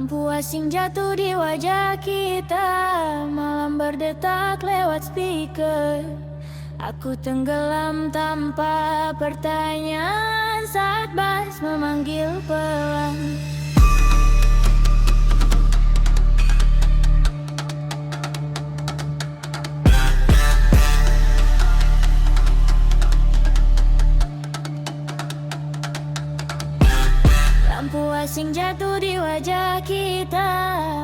Lampu asing jatuh di wajah kita, malam berdetak lewat speaker. Aku tenggelam tanpa pertanyaan saat bass memanggil pelan. Lampu asing jatuh di wajah kita,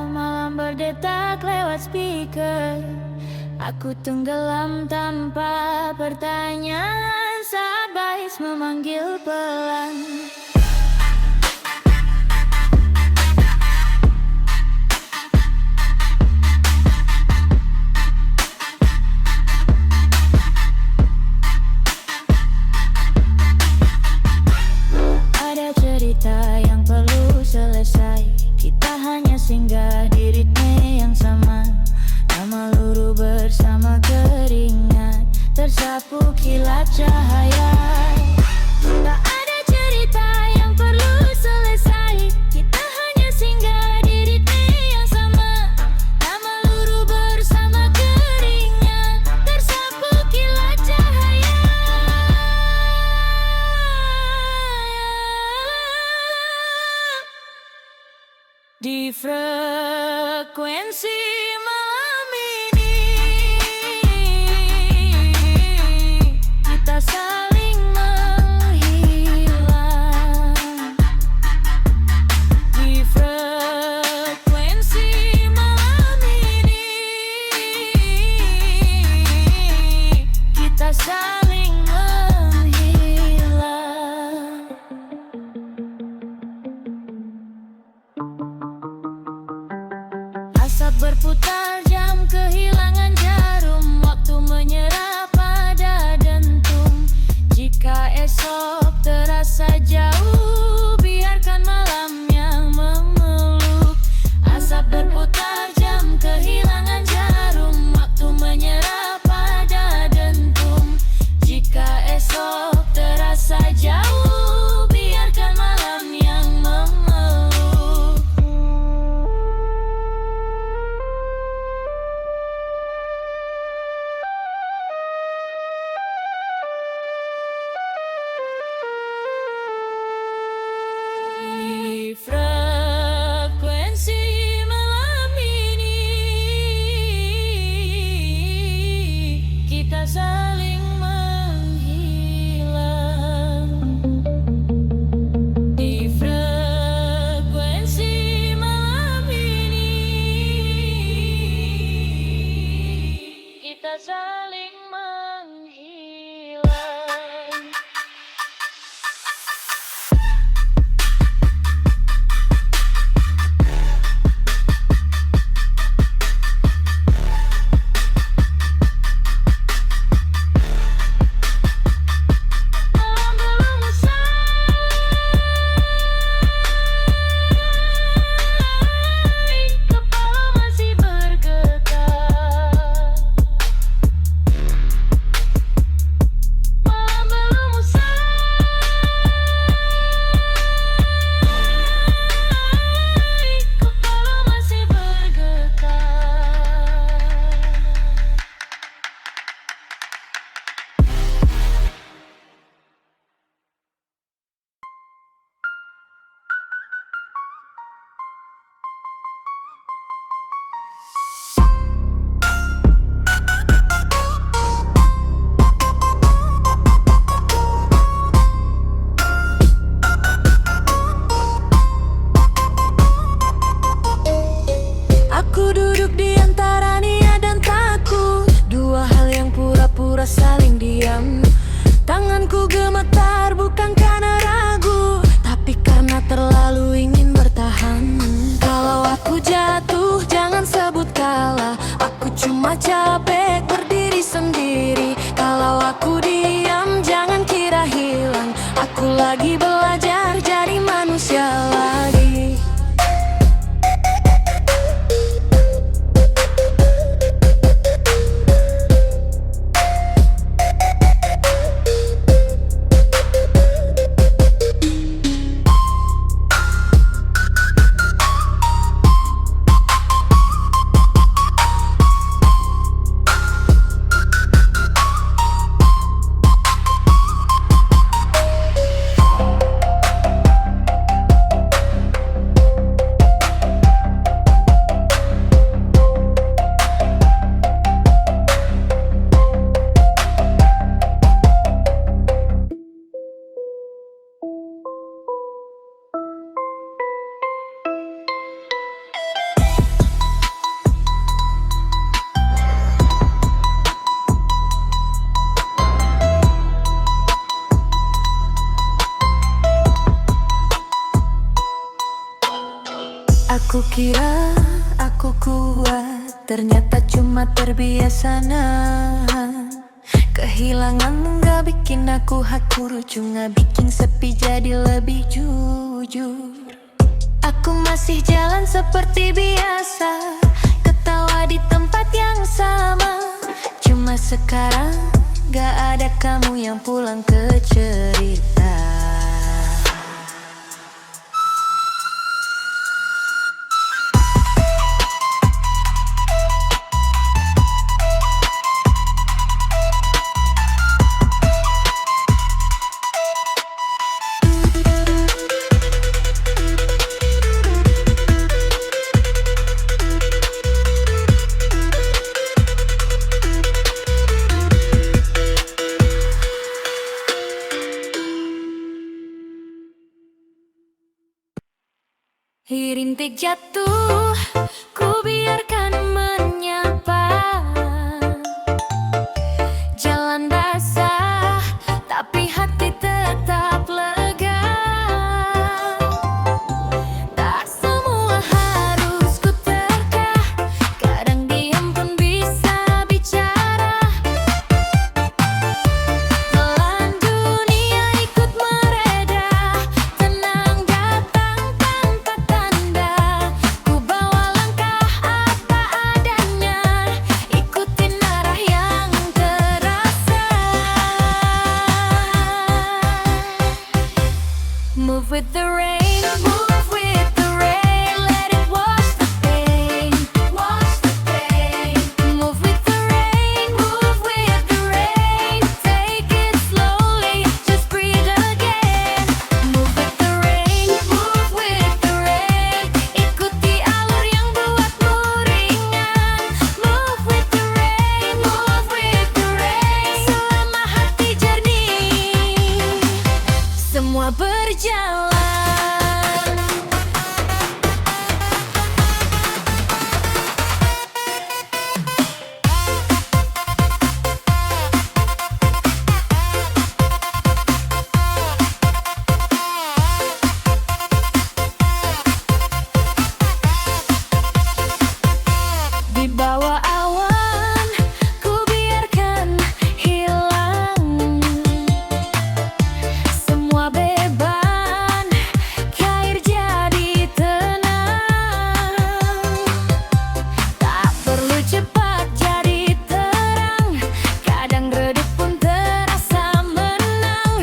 malam berdetak lewat speaker. Aku tenggelam tanpa pertanyaan saat bass memanggil pelan. Ada cerita yang perlu selesai, kita hanya singgah di ritme yang sama. Nama luruh bersama keringat, tersapu kilat cahaya. Tak ada cerita yang perlu selesai, kita hanya singgah di ritme yang sama. Nama luruh bersama keringat, tersapu kilat cahaya. Di frekuensi malam ini kita saling menghilang. Di frekuensi malam ini kita saling menghilang. Asap berputar, jam kehilangan jarum, waktu menyerah pada dentum. Jika esok terasa jauh, biarkan malam yang memeluk. Asap berputar, jam kehilangan jarum, waktu menyerah pada dentum. Jika esok terasa jauh, biarkan malam yang memeluk. Di frekuensi malam ini kita saling menghilang. Di frekuensi malam ini kita saling menghilang. Malam belum usai, kepala masih bergetar. Malam belum usai, kepala masih bergetar. Aku duduk di antara niat dan takut, dua hal yang pura-pura saling diam. Tanganku gemetar bukan karena ragu, tapi karena terlalu ingin bertahan. Kalau aku jatuh jangan sebut kalah, aku cuma capek berdiri sendiri. Kalau aku diam jangan kira hilang, aku lagi belajar jadi manusia lagi. Kukira aku kuat, ternyata cuma terbiasa nahan. Kehilangan gak bikin aku hakur, cuma bikin sepi jadi lebih jujur. Aku masih jalan seperti biasa, ketawa di tempat yang sama. Cuma sekarang gak ada kamu yang pulang ke cerita. Rintik jatuh, ku biarkan menyapa. Jalan basah, tapi hati tetap lega. Tak semua harus ku terka, kadang diam pun bisa bicara. Telan dunia ikut mereda, tenang datang tanpa tanda. Ku bawa langkah apa adanya, ikutin arah yang terasa. Move with the rain, move with the rain, let it wash the pain, wash the pain. Move with the rain, move with the rain, take it slowly, just breathe again. Move with the rain, move with the rain, ikuti alur yang buatmu ringan. Move with the rain, move with the rain, selama hati jernih, semua berjalan. Di bawah awan, ku biarkan hilang semua beban, cair jadi tenang. Tak perlu cepat jadi terang, kadang redup pun terasa menang.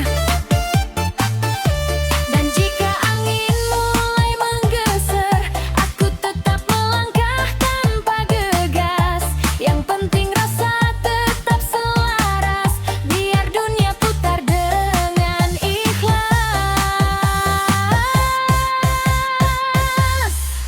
Dan jika angin mulai menggeser, aku tetap melangkah tanpa gegas. Yang penting rasa tetap selaras, biar dunia putar dengan ikhlas.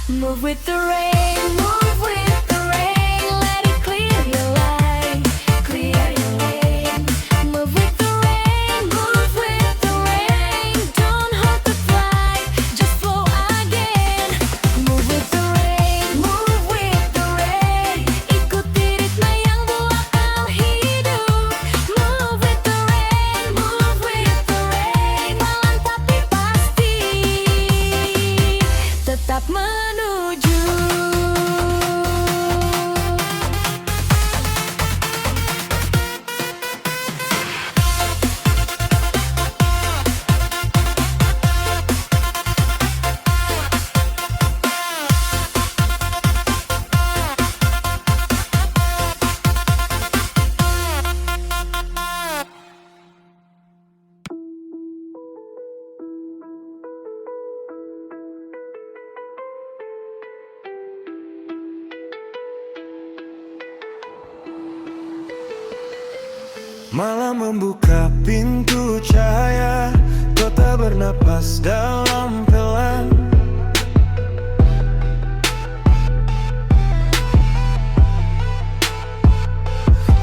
Move with the rain, move with the rain, let it clear your lane, clear your lane. Move with the rain, move with the rain, don't halt the flight, just flow again. Move with the rain, move with the rain, ikuti ritme yang buatmu hidup. Move with the rain, move with the rain, pelan tapi pasti tetap menuju. Malam membuka pintu cahaya, kota bernapas dalam pelan.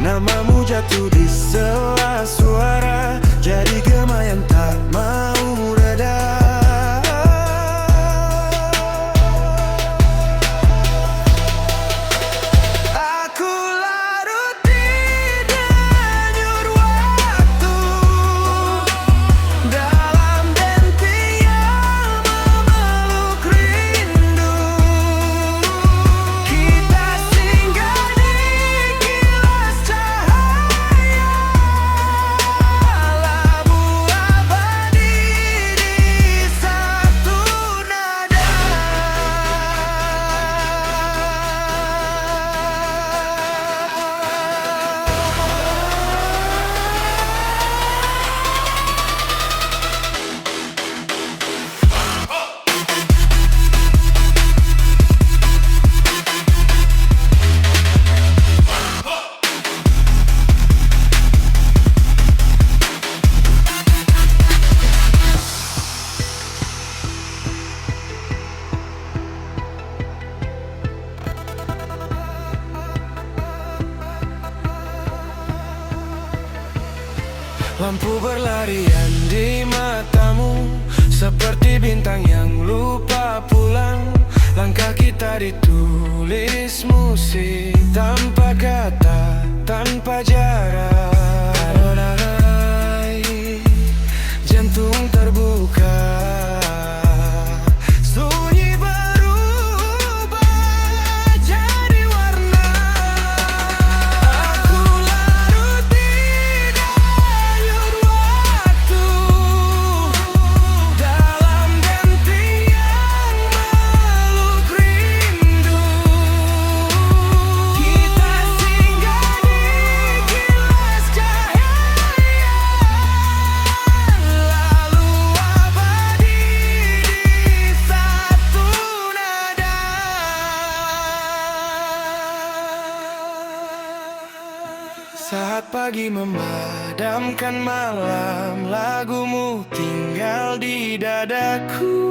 Namamu jatuh di sela suara, jadi gema yang tak mau reda. Aku larut di denyut waktu, dalam denting yang memeluk rindu. Lampu berlarian di matamu, seperti bintang yang lupa pulang. Langkah kita ditulis musik, tanpa kata, tanpa jarak. Jantung terbuka, sunyi berubah jadi warna. Aku larut di dayung waktu, dalam genting yang meluk rindu. Kita singgah di kilas cahaya, lalu abadi di satu nada. Saat pagi memadamkan malam, lagumu tinggal di dadaku.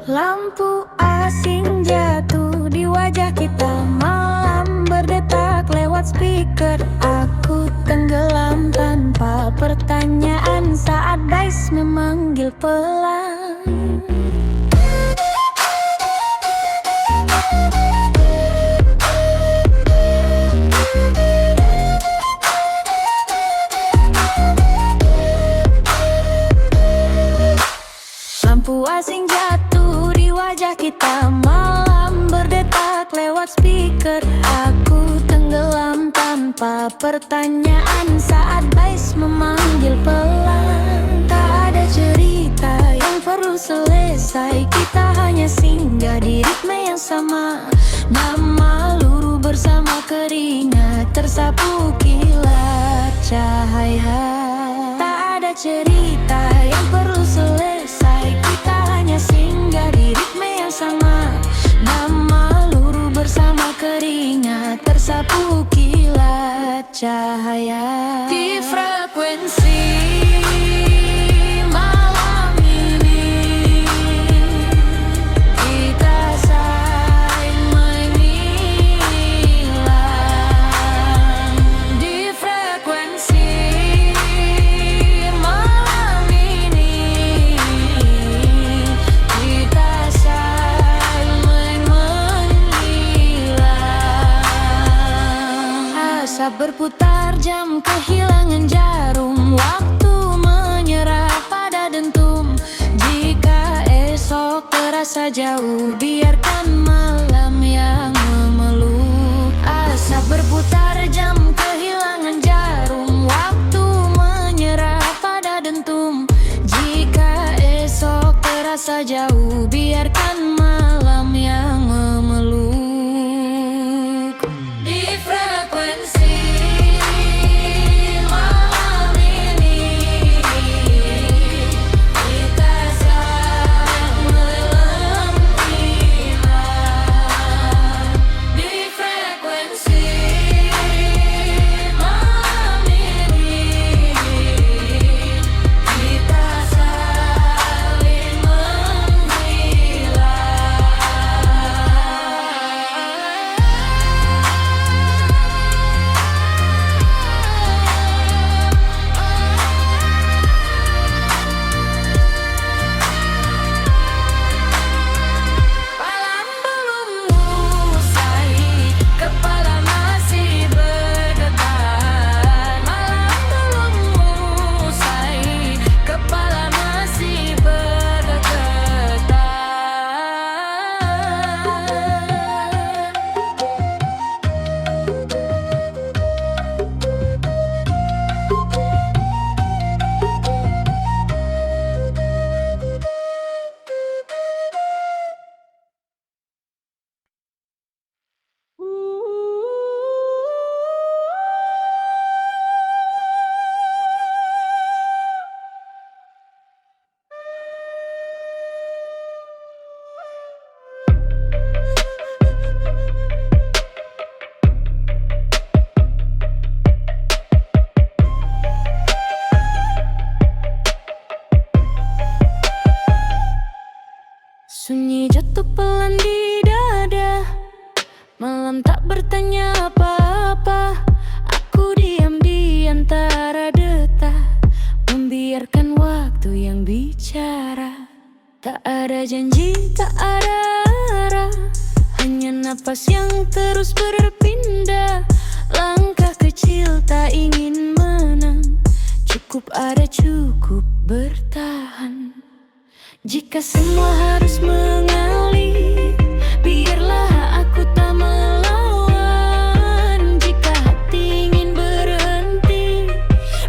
Lampu asing jatuh di wajah kita, malam berdetak lewat speaker. Aku tenggelam tanpa pertanyaan saat bass memanggil pelan. Lampu asing jatuh di wajah kita, malam berdetak lewat speaker. Aku tenggelam tanpa pertanyaan saat bass memanggil pelan. Tak ada cerita yang perlu selesai, kita hanya singgah di ritme yang sama. Nama luruh bersama keringat, tersapu kilat cahaya. Tak ada cerita yang perlu selesai, kita hanya singgah di ritme yang sama. Nama luruh bersama keringat, tersapu kilat cahaya. Di frekuensi malam ini, kita saling menghilang. Di frekuensi malam ini, kita saling menghilang. Asap berputar, jam kehilangan jarum, waktu menyerah pada dentum. Jika esok terasa jauh, biarkan malam yang memeluk. Asap berputar, jam kehilangan jarum, waktu menyerah pada dentum. Jika esok terasa jauh, biarkan malam yang memeluk. Di frekuensi malam ini, kita saling menghilang. Di frekuensi malam ini, kita saling menghilang. Sunyi jatuh pelan di dada. Malam tak bertanya apa-apa. Aku diam di antara detak, membiarkan waktu yang bicara. Tak ada janji, tak ada arah, hanya napas yang terus berpindah. Langkah kecil tak ingin menang, cukup ada, cukup bertahan. Jika semua harus mengalir, biarlah aku tak melawan. Jika hati ingin berhenti,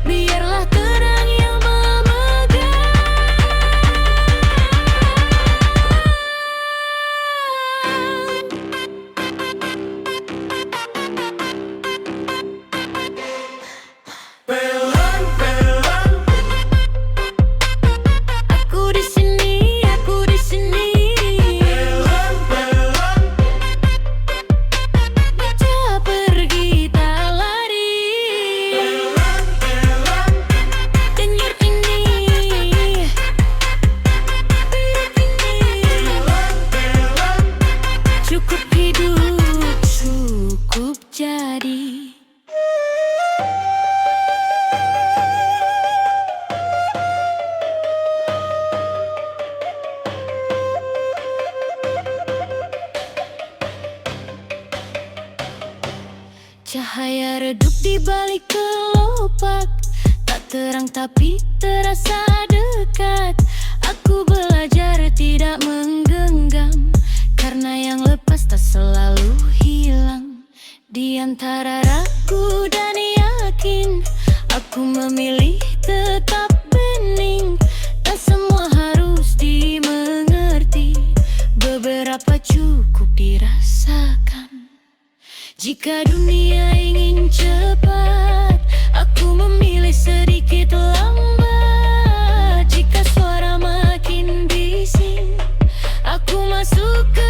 biarlah terang yang memegang. Pelan, pelan, Aku di sini, aku di sini. pelan, pelan, Tak pergi, tak lari. pelan, pelan, Denyut ini, hidup ini. pelan. Cukup hidup, cukup jadi. Cahaya redup di balik kelopak, tak terang tapi terasa dekat. Aku belajar tidak menggenggam, karena yang lepas tak selalu hilang. Di antara ragu dan yakin, aku memilih tetap bening. Tak semua harus dimengerti, beberapa cukup dirasakan. Jika dunia ingin cepat, aku memilih sedikit lambat. Jika suara makin bising, aku masuk ke